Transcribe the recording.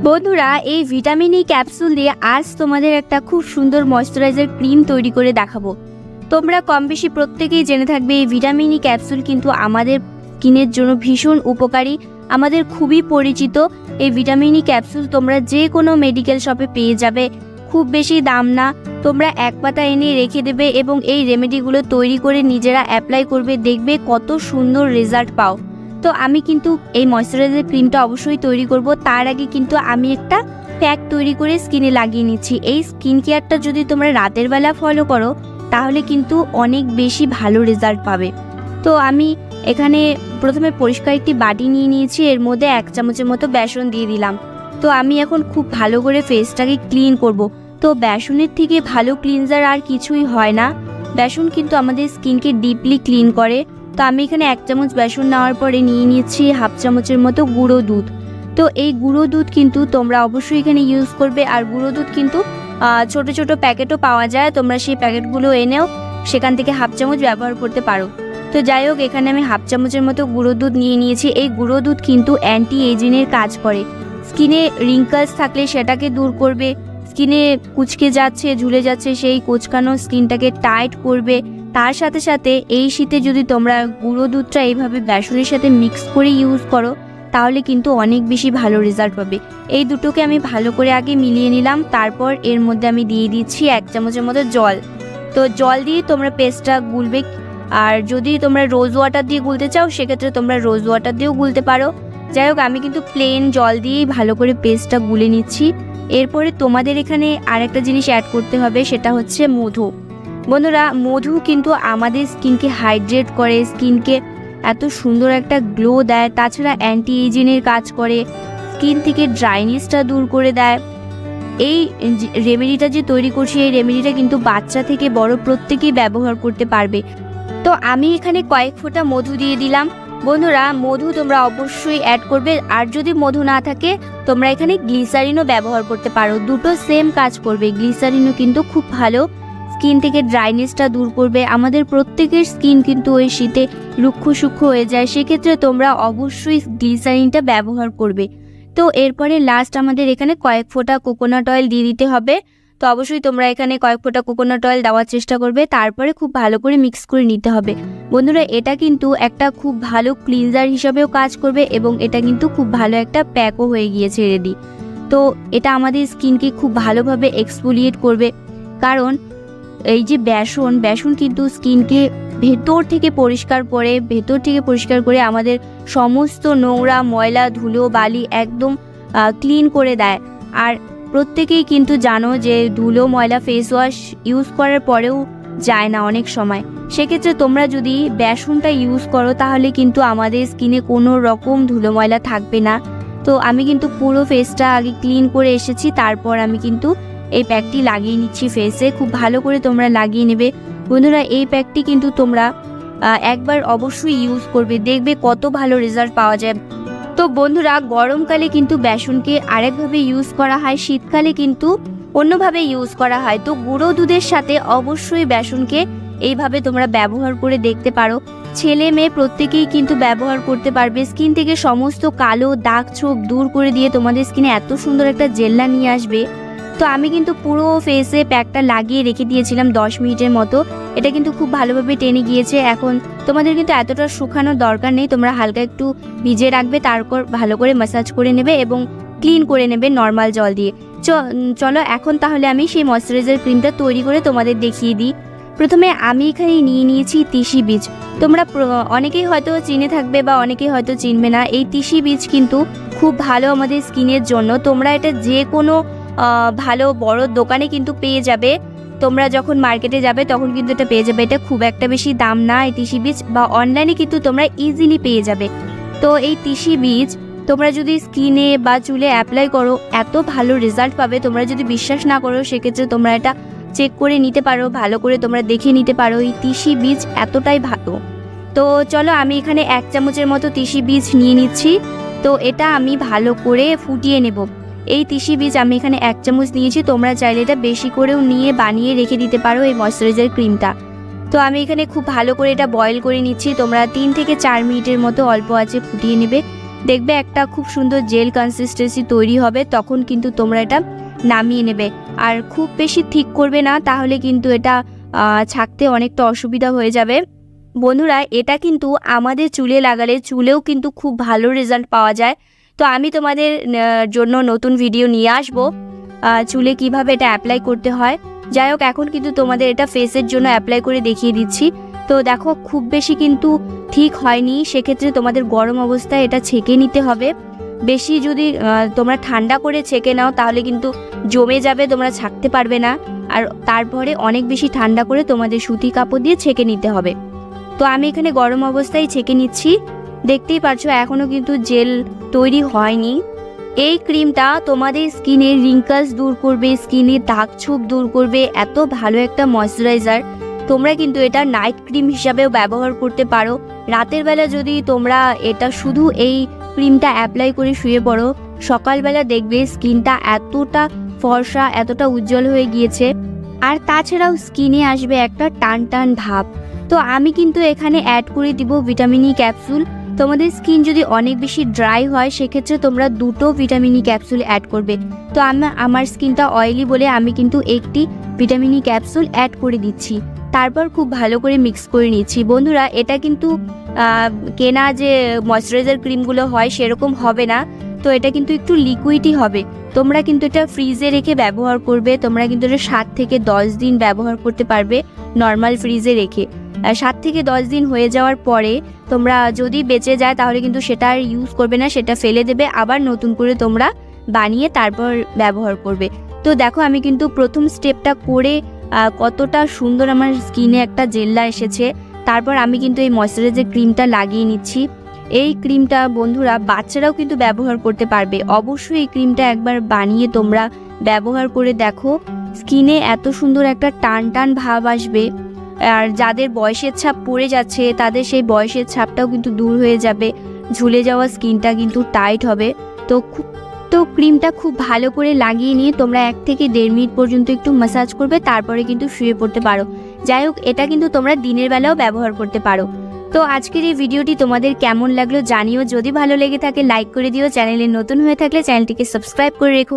বন্ধুরা, এই vitamin E capsule দিয়ে আজ তোমাদের একটা খুব সুন্দর ময়শ্চারাইজার ক্রিম তৈরি করে দেখাবো। তোমরা কম বেশি প্রত্যেকেই জেনে থাকবে এই ভিটামিন ই ক্যাপসুল কিন্তু আমাদের স্কিনের জন্য ভীষণ উপকারী, আমাদের খুবই পরিচিত। এই ভিটামিন ই ক্যাপসুল তোমরা যে কোনো মেডিকেল শপে পেয়ে যাবে, খুব বেশি দাম না। তোমরা এক পাতা এনে রেখে দেবে এবং এই রেমেডিগুলো তৈরি করে নিজেরা অ্যাপ্লাই করবে, দেখবে কত সুন্দর রেজাল্ট পাও। তো আমি কিন্তু এই ময়শ্চারাইজার ক্রিমটা অবশ্যই তৈরি করব। তার আগে কিন্তু আমি একটা প্যাক তৈরি করে স্কিনে লাগিয়ে নিচ্ছি। এই স্কিন কেয়ারটা যদি তোমরা রাতের বেলা ফলো করো তাহলে কিন্তু অনেক বেশি ভালো রেজাল্ট পাবে। তো আমি এখানে প্রথমে পরিষ্কার একটি বাটি নিয়ে নিয়েছি, এর মধ্যে 1 চামচের মতো বেসন দিয়ে দিলাম। তো আমি এখন খুব ভালো করে ফেসটাকে ক্লিন করব। তো বেসনের থেকে ভালো ক্লিনজার আর কিছুই হয় না। বেসন কিন্তু আমাদের স্কিনকে ডিপলি ক্লিন করে। তো আমি এখানে 1 চামচ বেসন নেওয়ার পরে নিয়ে নিচ্ছি 1/2 চামচের মতো গুঁড়ো দুধ। তো এই গুঁড়ো দুধ কিন্তু তোমরা অবশ্যই এখানে ইউজ করবে। আর গুঁড়ো দুধ কিন্তু ছোট ছোট প্যাকেটও পাওয়া যায়, তোমরা সেই প্যাকেটগুলো এনেও সেখান থেকে 1/2 চামচ ব্যবহার করতে পারো। তো যাই হোক, এখানে আমি 1/2 চামচের মতো গুঁড়ো দুধ নিয়ে নিয়েছি। এই গুঁড়ো দুধ কিন্তু অ্যান্টি এজিংয়ের কাজ করে। স্কিনে রিঙ্কলস থাকলে সেটাকে দূর করবে, স্কিনে কুঁচকে যাচ্ছে ঝুলে যাচ্ছে সেই কুচকানো স্কিনটাকে টাইট করবে। তার সাথে সাথে এই শীতে যদি তোমরা গুঁড়ো দুধটা এইভাবে বেসনের সাথে মিক্স করে ইউজ করো তাহলে কিন্তু অনেক বেশি ভালো রেজাল্ট পাবে। এই দুটোকে আমি ভালো করে আগে মিলিয়ে নিলাম। তারপর এর মধ্যে আমি দিয়ে দিচ্ছি 1 চামচের মতো জল। তো জল দিয়ে তোমরা পেস্টটা গুলবে। আর যদি তোমরা রোজ ওয়াটার দিয়ে গুলতে চাও সেক্ষেত্রে তোমরা রোজ ওয়াটার দিয়েও গুলতে পারো। যাই হোক, আমি কিন্তু প্লেন জল দিয়েই ভালো করে পেস্টটা গুলে নিচ্ছি। এরপরে তোমাদের এখানে আরেকটা জিনিস অ্যাড করতে হবে, সেটা হচ্ছে মধু। বন্ধুরা, মধু কিন্তু আমাদের স্কিনকে হাইড্রেট করে, স্কিনকে এত সুন্দর একটা গ্লো দেয়। তাছাড়া অ্যান্টি এজিংয়ের কাজ করে, স্কিন থেকে ড্রাইনেসটা দূর করে দেয়। এই রেমেডিটা যে তৈরি করছি এই রেমেডিটা কিন্তু বাচ্চা থেকে বড় প্রত্যেকেই ব্যবহার করতে পারবে। তো আমি এখানে কয়েক ফোঁটা মধু দিয়ে দিলাম। বন্ধুরা, মধু তোমরা অবশ্যই অ্যাড করবে। আর যদি মধু না থাকে তোমরা এখানে গ্লিসারিনও ব্যবহার করতে পারো, দুটো সেম কাজ করবে। গ্লিসারিনও কিন্তু খুব ভালো, স্কিন থেকে ড্রাইনেসটা দূর করবে। আমাদের প্রত্যেকের স্কিন কিন্তু ওই শীতে রুক্ষ সূক্ষ্ম হয়ে যায়, সেক্ষেত্রে তোমরা অবশ্যই গ্লিসারিনটা ব্যবহার করবে। তো এরপরে লাস্ট আমাদের এখানে কয়েক ফোঁটা কোকোনাট অয়েল দিয়ে দিতে হবে। তো অবশ্যই তোমরা এখানে কয়েক ফোঁটা কোকোনাট অয়েল দেওয়ার চেষ্টা করবে। তারপরে খুব ভালো করে মিক্স করে নিতে হবে। বন্ধুরা, এটা কিন্তু একটা খুব ভালো ক্লিনজার হিসাবেও কাজ করবে এবং এটা কিন্তু খুব ভালো একটা প্যাকও হয়ে গিয়েছে রেডি। তো এটা আমাদের স্কিনকে খুব ভালোভাবে এক্সফোলিয়েট করবে। কারণ এই যে বেসন কিন্তু স্কিনকে ভেতর থেকে পরিষ্কার করে আমাদের সমস্ত নোংরা ময়লা ধুলো বালি একদম ক্লিন করে দেয়। আর প্রত্যেকেই কিন্তু জানো যে ধুলো ময়লা ফেস ওয়াশ ইউজ করার পরেও যায় না অনেক সময়। সেক্ষেত্রে তোমরা যদি বেসনটা ইউজ করো তাহলে কিন্তু আমাদের স্কিনে কোনো রকম ধুলো ময়লা থাকবে না। তো আমি কিন্তু পুরো ফেসটা আগে ক্লিন করে এসেছি, তারপর আমি কিন্তু এই প্যাকটি লাগিয়ে নিচ্ছি ফেসে। খুব ভালো করে তোমরা লাগিয়ে নেবে। বন্ধুরা, এই প্যাকটি কিন্তু তোমরা একবার অবশ্যই ইউজ করবে, দেখবে কত ভালো রেজাল্ট পাওয়া যায়। তো বন্ধুরা, গরমকালে কিন্তু বেসনকে আরেকভাবে ইউজ করা হয়, শীতকালে কিন্তু অন্যভাবে ইউজ করা হয়। তো গুঁড়ো দুধের সাথে অবশ্যই বেসনকে এইভাবে তোমরা ব্যবহার করে দেখতে পারো। ছেলে মেয়ে প্রত্যেকেই কিন্তু ব্যবহার করতে পারবে। স্কিন থেকে সমস্ত কালো দাগ ছোপ দূর করে দিয়ে তোমাদের স্কিনে এত সুন্দর একটা জেল্লা নিয়ে আসবে। তো আমি কিন্তু পুরো ফেসে প্যাকটা লাগিয়ে রেখে দিয়েছিলাম 10 মিনিটের মতো। এটা কিন্তু খুব ভালোভাবে টেনে গিয়েছে। এখন তোমাদের কিন্তু এতটা শুকানোর দরকার নেই, তোমরা হালকা একটু ভিজিয়ে রাখবে, তারপর ভালো করে ম্যাসাজ করে নেবে এবং ক্লিন করে নেবে নর্মাল জল দিয়ে। চলো এখন তাহলে আমি সেই ময়শ্চারাইজার ক্রিমটা তৈরি করে তোমাদের দেখিয়ে দিই। প্রথমে আমি এখানে নিয়ে নিয়েছি তিসি বীজ। তোমরা অনেকেই হয়তো চিনে থাকবে বা অনেকেই হয়তো চিনবে না। এই তিসি বীজ কিন্তু খুব ভালো আমাদের স্কিনের জন্য। তোমরা এটা যে কোনো ভালো বড় দোকানে কিন্তু পেয়ে যাবে। তোমরা যখন মার্কেটে যাবে তখন কিন্তু এটা পেয়ে যাবে। এটা খুব একটা বেশি দাম না এই তিসি বীজ, বা অনলাইনে কিন্তু তোমরা ইজিলি পেয়ে যাবে। তো এই তিসি বীজ তোমরা যদি স্কিনে বা চুলে অ্যাপ্লাই করো এত ভালো রেজাল্ট পাবে। তোমরা যদি বিশ্বাস না করো সেক্ষেত্রে তোমরা এটা চেক করে নিতে পারো, ভালো করে তোমরা দেখে নিতে পারো। এই তিসি বীজ এতটাই ভালো। তো চলো, আমি এখানে 1 চামচের মতো তিসি বীজ নিয়ে নিচ্ছি। তো এটা আমি ভালো করে ফুটিয়ে নেব। এই তিসি বীজ আমি এখানে 1 চামচ নিয়েছি, তোমরা চাইলে এটা বেশি করেও নিয়ে বানিয়ে রেখে দিতে পারো এই ময়শ্চারাইজার ক্রিমটা। তো আমি এখানে খুব ভালো করে এটা বয়েল করে নিচ্ছি। তোমরা 3 থেকে 4 মিনিটের মতো অল্প আঁচে ফুটিয়ে নেবে। দেখবে একটা খুব সুন্দর জেল কনসিস্টেন্সি তৈরি হবে, তখন কিন্তু তোমরা এটা নামিয়ে নেবে। আর খুব বেশি ঠিক করবে না, তাহলে কিন্তু এটা ছাকতে অনেকটা অসুবিধা হয়ে যাবে। বন্ধুরা, এটা কিন্তু আমাদের চুলে লাগালে চুলেও কিন্তু খুব ভালো রেজাল্ট পাওয়া যায়। তো আমি তোমাদের জন্য নতুন ভিডিও নিয়ে আসবো চুলে কিভাবে এটা অ্যাপ্লাই করতে হয়। যাই হোক, এখন কিন্তু তোমাদের এটা ফেসের জন্য অ্যাপ্লাই করে দেখিয়ে দিচ্ছি। তো দেখো, খুব বেশি কিন্তু ঠিক হয়নি, সেক্ষেত্রে তোমাদের গরম অবস্থায় এটা ছেঁকে নিতে হবে। বেশি যদি তোমরা ঠান্ডা করে ছেঁকে নাও তাহলে কিন্তু জমে যাবে, তোমরা ছাকতে পারবে না। আর তারপরে অনেক বেশি ঠান্ডা করে তোমাদের সুতি কাপড় দিয়ে ছেঁকে নিতে হবে। তো আমি এখানে গরম অবস্থায় ছেঁকে নিচ্ছি। দেখতেই পারছো এখনও কিন্তু জেল তৈরি হয়নি। এই ক্রিমটা তোমাদের স্কিনের রিঙ্কলস দূর করবে, স্কিনের দাগ ছোপ দূর করবে। এত ভালো একটা ময়শ্চারাইজার, তোমরা কিন্তু এটা নাইট ক্রিম হিসাবেও ব্যবহার করতে পারো। রাতের বেলা যদি তোমরা এটা শুধু এই ক্রিমটা অ্যাপ্লাই করে শুয়ে পড়ো, সকালবেলা দেখবে স্কিনটা এতটা ফর্সা, এতটা উজ্জ্বল হয়ে গিয়েছে। আর তাছাড়াও স্কিনে আসবে একটা টান টান ভাব। তো আমি কিন্তু এখানে অ্যাড করে দিব ভিটামিন ই ক্যাপসুল। তোমাদের স্কিন যদি অনেক বেশি ড্রাই হয় সেক্ষেত্রে তোমরা 2টো ভিটামিন ই ক্যাপসুল অ্যাড করবে। তো আমার স্কিনটা অয়েলি বলে আমি কিন্তু একটি ভিটামিন ই ক্যাপসুল অ্যাড করে দিচ্ছি। তারপর খুব ভালো করে মিক্স করে নিচ্ছি। বন্ধুরা, এটা কিন্তু কেনা যে ময়শ্চারাইজার ক্রিমগুলো হয় সেরকম হবে না, তো এটা কিন্তু একটু লিকুইডই হবে। তোমরা কিন্তু এটা ফ্রিজে রেখে ব্যবহার করবে। তোমরা কিন্তু এটা 7 থেকে 10 দিন ব্যবহার করতে পারবে নর্মাল ফ্রিজে রেখে। 7 থেকে 10 দিন হয়ে যাওয়ার পরে তোমরা যদি বেঁচে যায় তাহলে কিন্তু সেটা আর ইউজ করবে না, সেটা ফেলে দেবে। আবার নতুন করে তোমরা বানিয়ে তারপর ব্যবহার করবে। তো দেখো, আমি কিন্তু প্রথম স্টেপটা করে কতটা সুন্দর আমার স্কিনে একটা জেল্লা এসেছে। তারপর আমি কিন্তু এই ময়শ্চারাইজার ক্রিমটা লাগিয়ে নিচ্ছি। এই ক্রিমটা বন্ধুরা বাচ্চারাও কিন্তু ব্যবহার করতে পারবে। অবশ্যই এই ক্রিমটা একবার বানিয়ে তোমরা ব্যবহার করে দেখো, স্কিনে এত সুন্দর একটা টান টান ভাব আসবে। আর যাদের বয়সের ছাপ পড়ে যাচ্ছে তাদের সেই বয়সের ছাপটাও কিন্তু দূর হয়ে যাবে। ঝুলে যাওয়া স্কিনটা কিন্তু টাইট হবে। তো ক্রিমটা খুব ভালো করে লাগিয়ে নিয়ে তোমরা 1 থেকে 1.5 মিনিট পর্যন্ত একটু ম্যাসাজ করবে, তারপরে কিন্তু শুয়ে পড়তে পারো। যাই হোক, এটা কিন্তু তোমরা দিনের বেলাও ব্যবহার করতে পারো। তো আজকের এই ভিডিওটি তোমাদের কেমন লাগলো জানিও। যদি ভালো লেগে থাকে লাইক করে দিও। চ্যানেলে নতুন হয়ে থাকলে চ্যানেলটিকে সাবস্ক্রাইব করে রেখো।